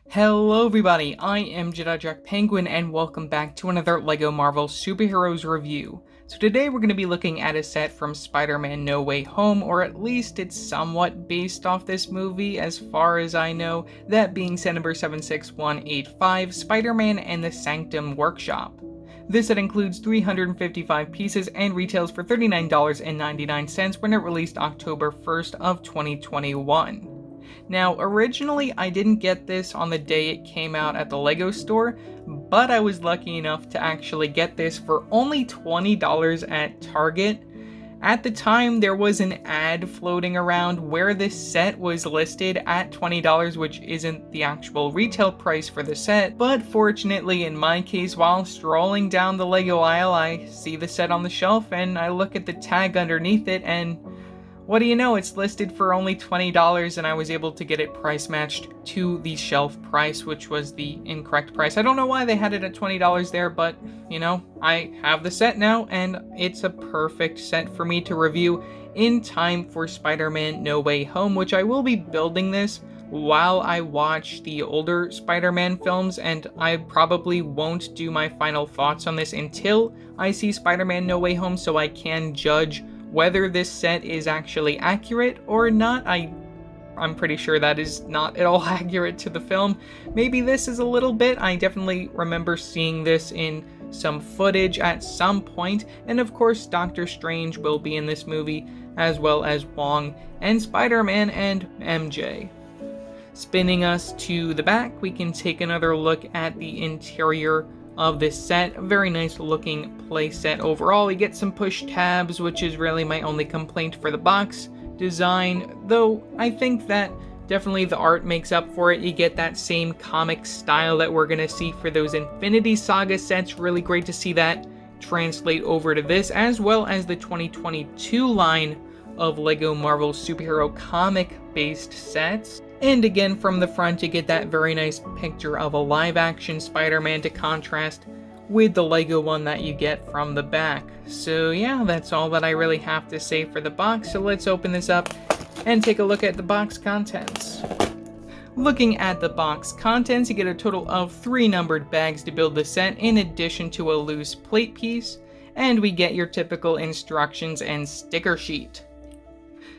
Hello everybody, I am Jedi Jack Penguin and welcome back to another LEGO Marvel Superheroes review. So today we're going to be looking at a set from Spider-Man No Way Home, or at least it's somewhat based off this movie as far as I know, that being set number 76185, Spider-Man and the Sanctum Workshop. This set includes 355 pieces and retails for $39.99 when it released October 1st of 2021. Now, originally I didn't get this on the day it came out at the LEGO store, but I was lucky enough to actually get this for only $20 at Target. At the time, there was an ad floating around where this set was listed at $20, which isn't the actual retail price for the set, but fortunately in my case, while strolling down the LEGO aisle, I see the set on the shelf and I look at the tag underneath it and what do you know, it's listed for only $20 and I was able to get it price matched to the shelf price, which was the incorrect price. I don't know why they had it at $20 there, but you know, I have the set now and it's a perfect set for me to review in time for Spider-Man No Way Home, which I will be building this while I watch the older Spider-Man films, and I probably won't do my final thoughts on this until I see Spider-Man No Way Home so I can judge whether this set is actually accurate or not. I'm pretty sure that is not at all accurate to the film. Maybe this is a little bit. I definitely remember seeing this in some footage at some point, and of course Doctor Strange will be in this movie, as well as Wong and Spider-Man and MJ. Spinning us to the back, we can take another look at the interior of this set. A very nice looking play set overall. You get some push tabs, which is really my only complaint for the box design, though I think that definitely the art makes up for it. You get that same comic style that we're gonna see for those Infinity Saga sets. Really great to see that translate over to this, as well as the 2022 line of LEGO Marvel superhero comic based sets. And again, from the front, you get that very nice picture of a live-action Spider-Man to contrast with the LEGO one that you get from the back. So yeah, that's all that I really have to say for the box, so let's open this up and take a look at the box contents. Looking at the box contents, you get a total of 3 numbered bags to build the set, in addition to a loose plate piece, and we get your typical instructions and sticker sheet.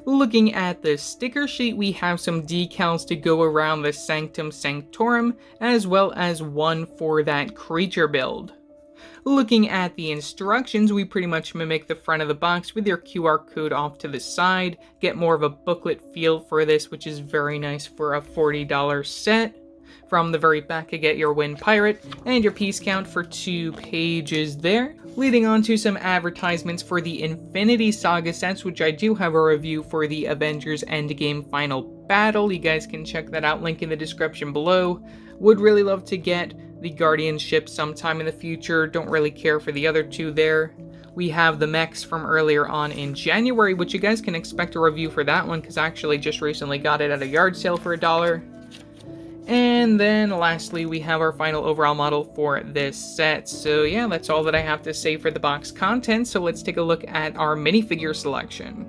Looking at the sticker sheet, we have some decals to go around the Sanctum Sanctorum, as well as one for that creature build. Looking at the instructions, we pretty much mimic the front of the box with your QR code off to the side, get more of a booklet feel for this, which is very nice for a $40 set. From the very back, you get your Wind Pirate and your piece count for 2 pages there. Leading on to some advertisements for the Infinity Saga sets, which I do have a review for the Avengers Endgame Final Battle. You guys can check that out, link in the description below. Would really love to get the Guardians ship sometime in the future, don't really care for the other 2 there. We have the mechs from earlier on in January, which you guys can expect a review for that one, because I actually just recently got it at a yard sale for $1. And then lastly, we have our final overall model for this set. So yeah, that's all that I have to say for the box content. So let's take a look at our minifigure selection.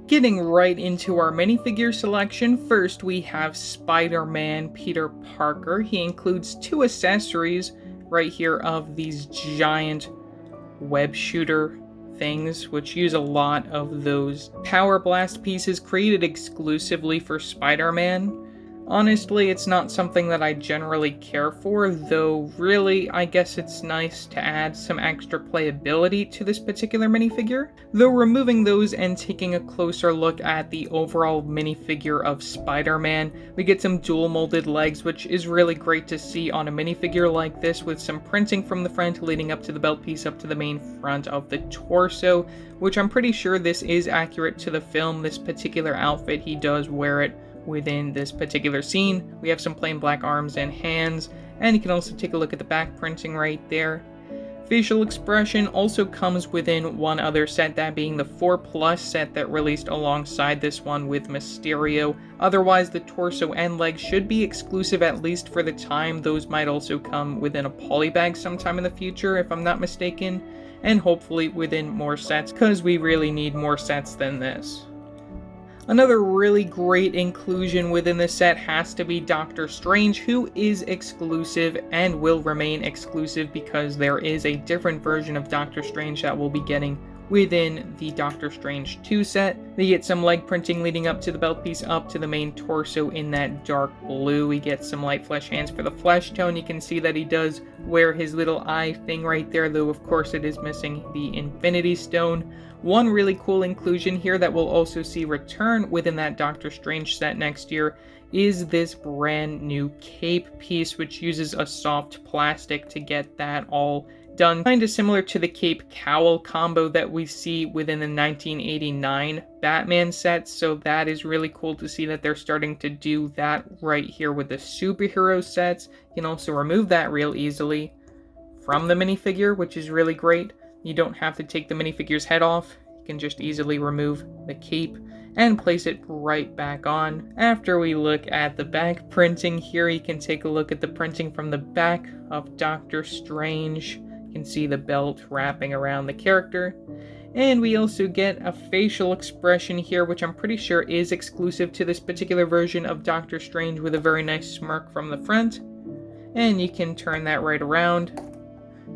Getting right into our minifigure selection, first we have Spider-Man Peter Parker. He includes 2 accessories right here of these giant web shooter things, which use a lot of those Power Blast pieces created exclusively for Spider-Man. Honestly, it's not something that I generally care for, though really, I guess it's nice to add some extra playability to this particular minifigure. Though removing those and taking a closer look at the overall minifigure of Spider-Man, we get some dual molded legs, which is really great to see on a minifigure like this, with some printing from the front leading up to the belt piece up to the main front of the torso, which I'm pretty sure this is accurate to the film. This particular outfit, he does wear it within this particular scene. We have some plain black arms and hands, and you can also take a look at the back printing right there. Facial expression also comes within one other set, that being the 4+ set that released alongside this one with Mysterio. Otherwise, the torso and legs should be exclusive, at least for the time. Those might also come within a polybag sometime in the future, if I'm not mistaken, and hopefully within more sets, because we really need more sets than this. Another really great inclusion within the set has to be Doctor Strange, who is exclusive and will remain exclusive because there is a different version of Doctor Strange that we'll be getting within the Doctor Strange 2 set. We get some leg printing leading up to the belt piece up to the main torso in that dark blue. We get some light flesh hands for the flesh tone. You can see that he does wear his little eye thing right there, though of course it is missing the Infinity Stone. One really cool inclusion here that we'll also see return within that Doctor Strange set next year is this brand new cape piece, which uses a soft plastic to get that all done, kind of similar to the cape cowl combo that we see within the 1989 Batman set. So that is really cool to see that they're starting to do that right here with the superhero sets. You can also remove that real easily from the minifigure, which is really great. You don't have to take the minifigure's head off. You can just easily remove the cape and place it right back on. After we look at the back printing here, you can take a look at the printing from the back of Doctor Strange. You can see the belt wrapping around the character. And we also get a facial expression here, which I'm pretty sure is exclusive to this particular version of Doctor Strange, with a very nice smirk from the front. And you can turn that right around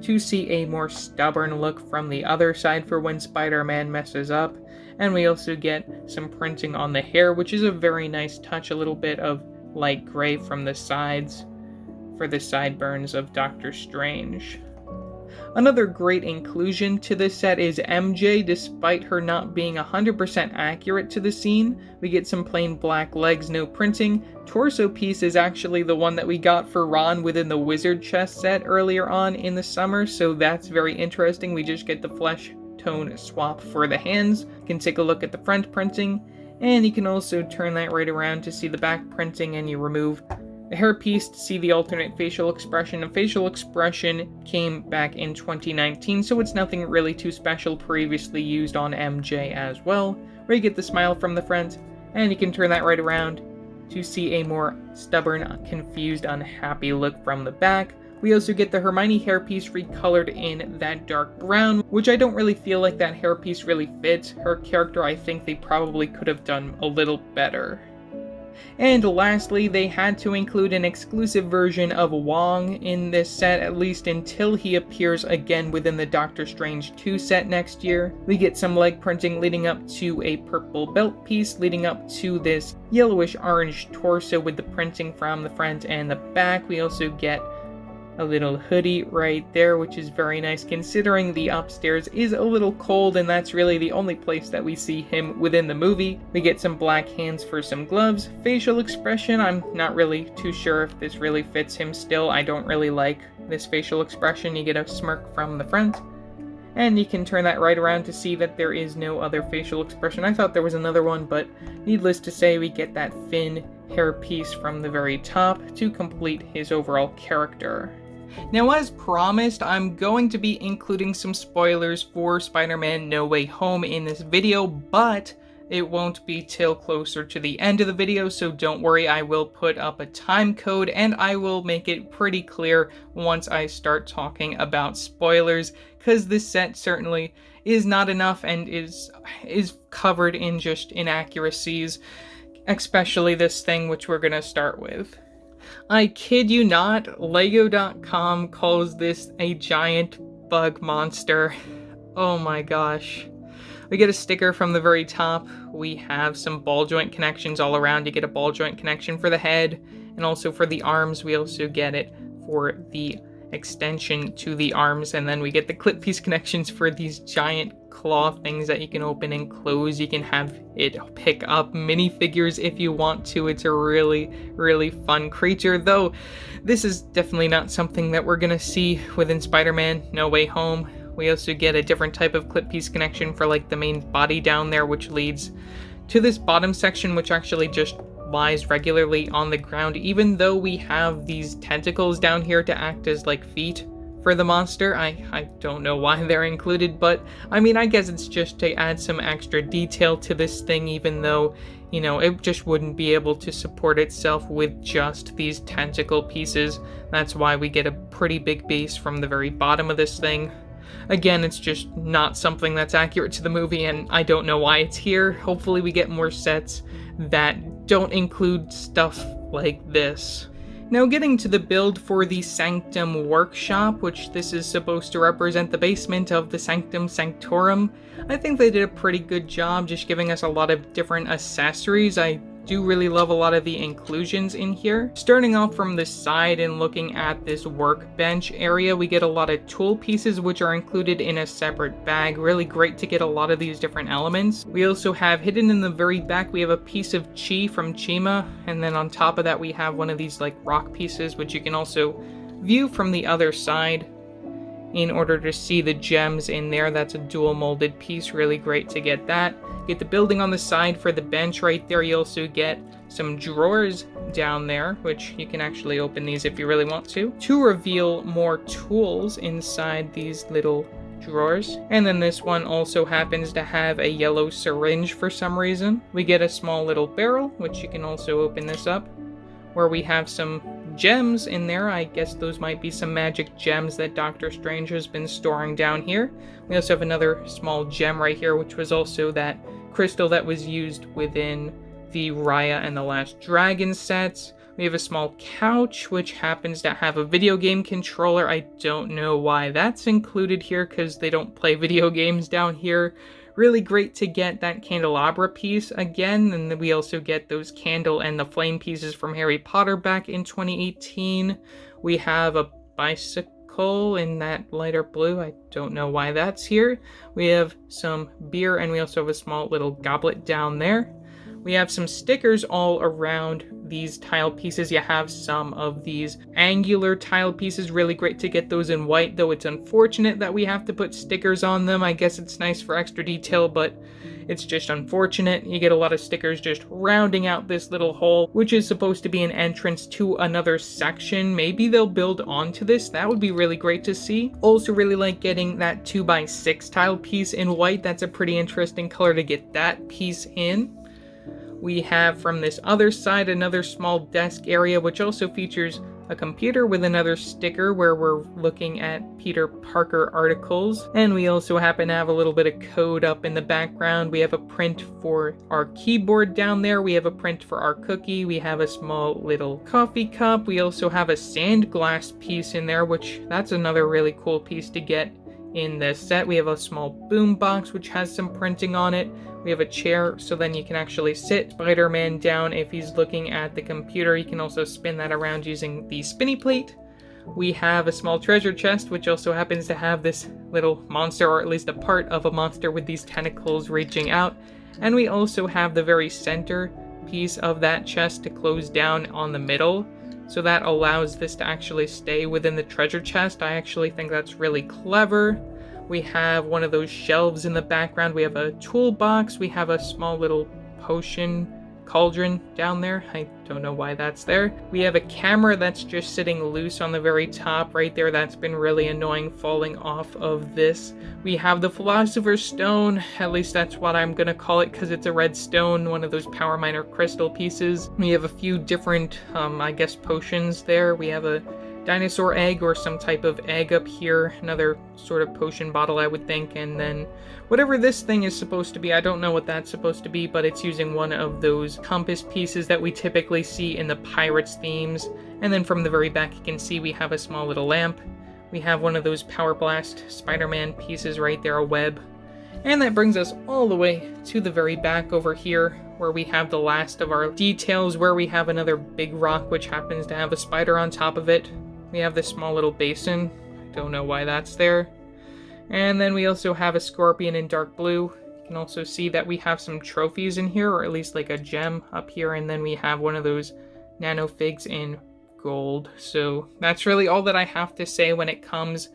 to see a more stubborn look from the other side for when Spider-Man messes up. And we also get some printing on the hair, which is a very nice touch, a little bit of light gray from the sides for the sideburns of Doctor Strange. Another great inclusion to this set is MJ. Despite her not being 100% accurate to the scene, we get some plain black legs, no printing. Torso piece is actually the one that we got for Ron within the Wizard chest set earlier on in the summer, so that's very interesting. We just get the flesh tone swap for the hands. You can take a look at the front printing, and you can also turn that right around to see the back printing, and you remove the hairpiece to see the alternate facial expression. A facial expression came back in 2019, so it's nothing really too special, previously used on MJ as well, where you get the smile from the front, and you can turn that right around to see a more stubborn, confused, unhappy look from the back. We also get the Hermione hairpiece recolored in that dark brown, which I don't really feel like that hairpiece really fits her character. I think they probably could have done a little better. And lastly, they had to include an exclusive version of Wong in this set, at least until he appears again within the Doctor Strange 2 set next year. We get some leg printing leading up to a purple belt piece, leading up to this yellowish-orange torso with the printing from the front and the back. We also get a little hoodie right there, which is very nice considering the upstairs is a little cold and that's really the only place that we see him within the movie. We get some black hands for some gloves. Facial expression, I'm not really too sure if this really fits him still. I don't really like this facial expression. You get a smirk from the front, and you can turn that right around to see that there is no other facial expression. I thought there was another one, but needless to say, we get that Finn hairpiece from the very top to complete his overall character. Now, as promised, I'm going to be including some spoilers for Spider-Man No Way Home in this video, but it won't be till closer to the end of the video, so don't worry, I will put up a time code and I will make it pretty clear once I start talking about spoilers, because this set certainly is not enough and is covered in just inaccuracies, especially this thing which we're going to start with. I kid you not, Lego.com calls this a giant bug monster. Oh my gosh. We get a sticker from the very top. We have some ball joint connections all around. You get a ball joint connection for the head and also for the arms. We also get it for the extension to the arms, and then we get the clip piece connections for these giant claw things that you can open and close. You can have it pick up minifigures if you want to. It's a really fun creature, though this is definitely not something that we're gonna see within Spider-Man No Way Home. We also get a different type of clip piece connection for like the main body down there, which leads to this bottom section, which actually just lies regularly on the ground, even though we have these tentacles down here to act as like feet for the monster. I don't know why they're included, but I mean, I guess it's just to add some extra detail to this thing, even though, you know, it just wouldn't be able to support itself with just these tentacle pieces. That's why we get a pretty big base from the very bottom of this thing. Again, it's just not something that's accurate to the movie, and I don't know why it's here. Hopefully we get more sets that don't include stuff like this. Now getting to the build for the Sanctum workshop, which this is supposed to represent the basement of the Sanctum Sanctorum, I think they did a pretty good job just giving us a lot of different accessories. I do really love a lot of the inclusions in here. Starting off from the side and looking at this workbench area, we get a lot of tool pieces which are included in a separate bag. Really great to get a lot of these different elements. We also have hidden in the very back, we have a piece of chi from Chima, and then on top of that we have one of these like rock pieces which you can also view from the other side in order to see the gems in there. That's a dual molded piece, really great to get that. Get the building on the side for the bench right there. You also get some drawers down there, which you can actually open these if you really want to reveal more tools inside these little drawers. And then this one also happens to have a yellow syringe for some reason. We get a small little barrel, which you can also open this up, where we have some gems in there. I guess those might be some magic gems that Doctor Strange has been storing down here. We also have another small gem right here, which was also that crystal that was used within the Raya and the Last Dragon sets. We have a small couch, which happens to have a video game controller. I don't know why that's included here, because they don't play video games down here. Really great to get that candelabra piece again, and then we also get those candle and the flame pieces from Harry Potter back in 2018. We have a bicycle in that lighter blue. I don't know why that's here. We have some beer, and we also have a small little goblet down there. We have some stickers all around these tile pieces. You have some of these angular tile pieces. Really great to get those in white, though it's unfortunate that we have to put stickers on them. I guess it's nice for extra detail, but it's just unfortunate. You get a lot of stickers just rounding out this little hole, which is supposed to be an entrance to another section. Maybe they'll build onto this. That would be really great to see. Also really like getting that 2x6 tile piece in white. That's a pretty interesting color to get that piece in. We have from this other side another small desk area, which also features a computer with another sticker where we're looking at Peter Parker articles. And we also happen to have a little bit of code up in the background. We have a print for our keyboard down there. We have a print for our cookie. We have a small little coffee cup. We also have a sand glass piece in there, which that's another really cool piece to get in this set. We have a small boom box which has some printing on it. We have a chair, so then you can actually sit Spider-Man down if he's looking at the computer. You can also spin that around using the spinny plate. We have a small treasure chest, which also happens to have this little monster, or at least a part of a monster with these tentacles reaching out. And we also have the very center piece of that chest to close down on the middle. So that allows this to actually stay within the treasure chest. I actually think that's really clever. We have one of those shelves in the background. We have a toolbox. We have a small little potion cauldron down there. I don't know why that's there. We have a camera that's just sitting loose on the very top right there. That's been really annoying falling off of this. We have the Philosopher's Stone. At least that's what I'm gonna call it because it's a red stone, one of those power miner crystal pieces. We have a few different, I guess, potions there. We have a dinosaur egg or some type of egg up here, another sort of potion bottle I would think, and then whatever this thing is supposed to be, I don't know what that's supposed to be, but it's using one of those compass pieces that we typically see in the Pirates themes. And then from the very back you can see we have a small little lamp. We have one of those Power Blast Spider-Man pieces right there, a web. And that brings us all the way to the very back over here, where we have the last of our details, where we have another big rock which happens to have a spider on top of it. We have this small little basin. I don't know why that's there. And then we also have a scorpion in dark blue. You can also see that we have some trophies in here, or at least like a gem up here. And then we have one of those nano figs in gold. So that's really all that I have to say when it comes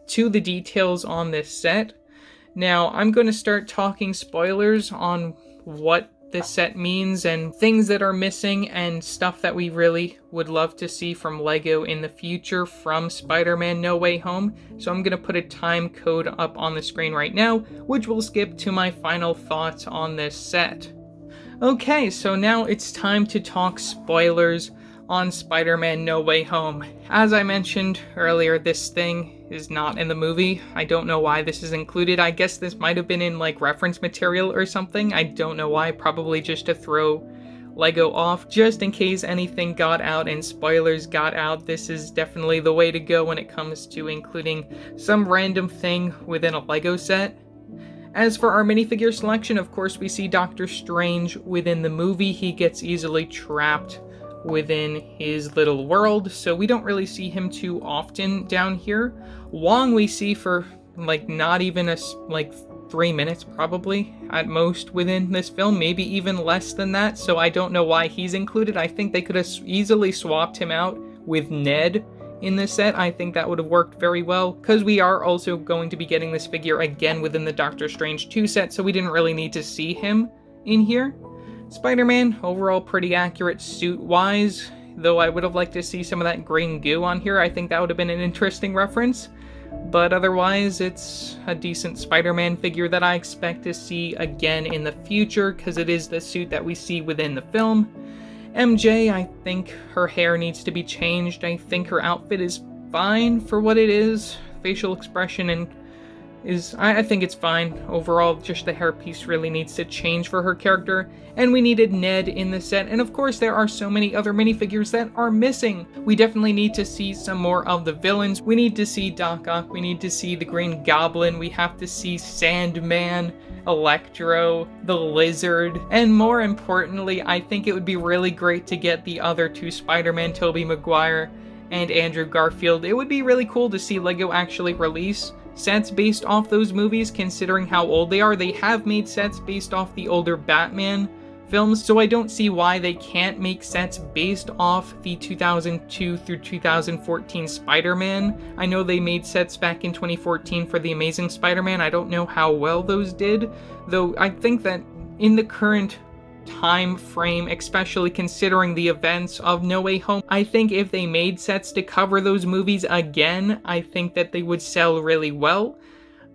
to the details on this set. Now I'm going to start talking spoilers on what this set means and things that are missing and stuff that we really would love to see from LEGO in the future from Spider-Man No Way Home. So I'm going to put a time code up on the screen right now, which will skip to my final thoughts on this set. Okay, so now it's time to talk spoilers on Spider-Man No Way Home. As I mentioned earlier, this thing is not in the movie. I don't know why this is included. I guess this might have been in like reference material or something. I don't know why, probably just to throw Lego off, just in case anything got out and spoilers got out. This is definitely the way to go when it comes to including some random thing within a Lego set. As for our minifigure selection, of course we see Doctor Strange within the movie. He gets easily trapped within his little world, so we don't really see him too often down here. Wong we see for like not even 3 minutes probably at most within this film, maybe even less than that, so I don't know why he's included. I think they could have easily swapped him out with Ned in this set. I think that would have worked very well, because we are also going to be getting this figure again within the Doctor Strange 2 set, so we didn't really need to see him in here. Spider-Man, overall pretty accurate suit-wise, though I would have liked to see some of that green goo on here. I think that would have been an interesting reference. But otherwise, it's a decent Spider-Man figure that I expect to see again in the future, because it is the suit that we see within the film. MJ, I think her hair needs to be changed. I think her outfit is fine for what it is. Facial expression and I think it's fine. Overall, just the hairpiece really needs to change for her character. And we needed Ned in the set. And of course, there are so many other minifigures that are missing. We definitely need to see some more of the villains. We need to see Doc Ock. We need to see the Green Goblin. We have to see Sandman, Electro, the Lizard. And more importantly, I think it would be really great to get the other two Spider-Man, Tobey Maguire and Andrew Garfield. It would be really cool to see Lego actually release sets based off those movies, considering how old they are. They have made sets based off the older Batman films, so I don't see why they can't make sets based off the 2002 through 2014 Spider-Man. I know they made sets back in 2014 for The Amazing Spider-Man. I don't know how well those did, though I think that in the current time frame, especially considering the events of No Way Home, I think if they made sets to cover those movies again, I think that they would sell really well.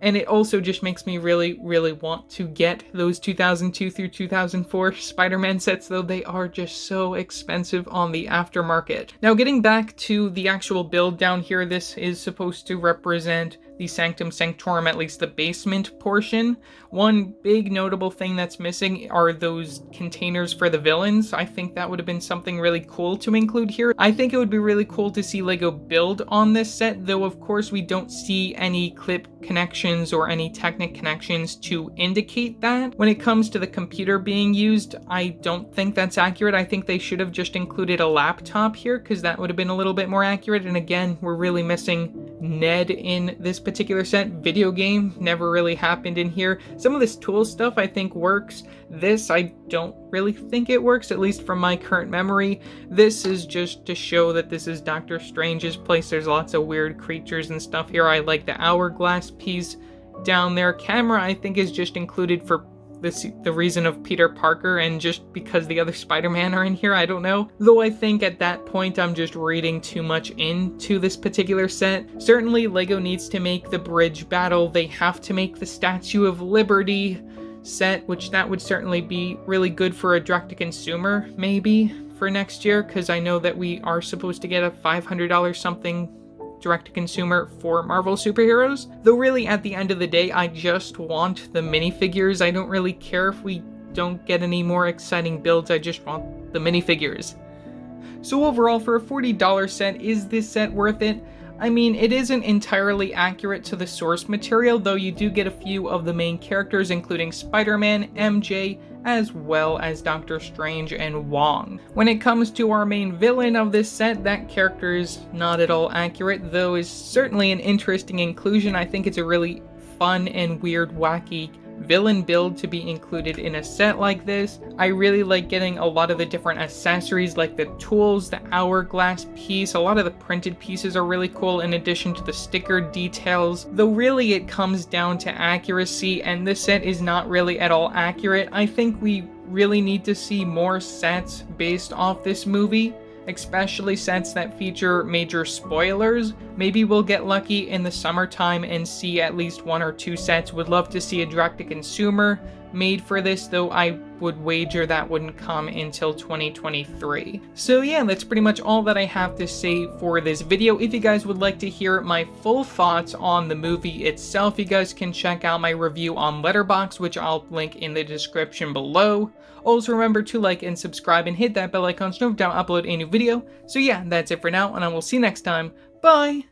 And it also just makes me really, really want to get those 2002 through 2004 Spider-Man sets, though they are just so expensive on the aftermarket. Now, getting back to the actual build down here, this is supposed to represent the Sanctum Sanctorum, at least the basement portion. One big notable thing that's missing are those containers for the villains. I think that would have been something really cool to include here. I think it would be really cool to see Lego build on this set, though of course we don't see any clip connections or any Technic connections to indicate that. When it comes to the computer being used, I don't think that's accurate. I think they should have just included a laptop here, because that would have been a little bit more accurate. And again, we're really missing Ned in this particular set. Video game never really happened in here. Some of this tool stuff I think works. This, I don't really think it works, at least from my current memory. This is just to show that this is Doctor Strange's place. There's lots of weird creatures and stuff here. I like the hourglass piece down there. Camera, I think, is just included for the reason of Peter Parker, and just because the other Spider-Man are in here, I don't know. Though I think at that point I'm just reading too much into this particular set. Certainly Lego needs to make the bridge battle. They have to make the Statue of Liberty set, which that would certainly be really good for a direct-to-consumer, maybe, for next year, because I know that we are supposed to get a $500 something direct-to-consumer for Marvel superheroes. Though really, at the end of the day, I just want the minifigures. I don't really care if we don't get any more exciting builds, I just want the minifigures. So overall, for a $40 set, is this set worth it? I mean, it isn't entirely accurate to the source material, though you do get a few of the main characters, including Spider-Man, MJ, as well as Doctor Strange and Wong. When it comes to our main villain of this set, that character is not at all accurate, though is certainly an interesting inclusion. I think it's a really fun and weird, wacky villain build to be included in a set like this. I really like getting a lot of the different accessories, like the tools, the hourglass piece. A lot of the printed pieces are really cool, in addition to the sticker details, though really it comes down to accuracy, and this set is not really at all accurate. I think we really need to see more sets based off this movie, especially sets that feature major spoilers. Maybe we'll get lucky in the summertime and see at least one or two sets. Would love to see a direct-to-consumer made for this, though I would wager that wouldn't come until 2023. So yeah, that's pretty much all that I have to say for this video. If you guys would like to hear my full thoughts on the movie itself, you guys can check out my review on Letterboxd, which I'll link in the description below. Also remember to like and subscribe and hit that bell icon so you don't upload a new video. So yeah, that's it for now, and I will see you next time. Bye!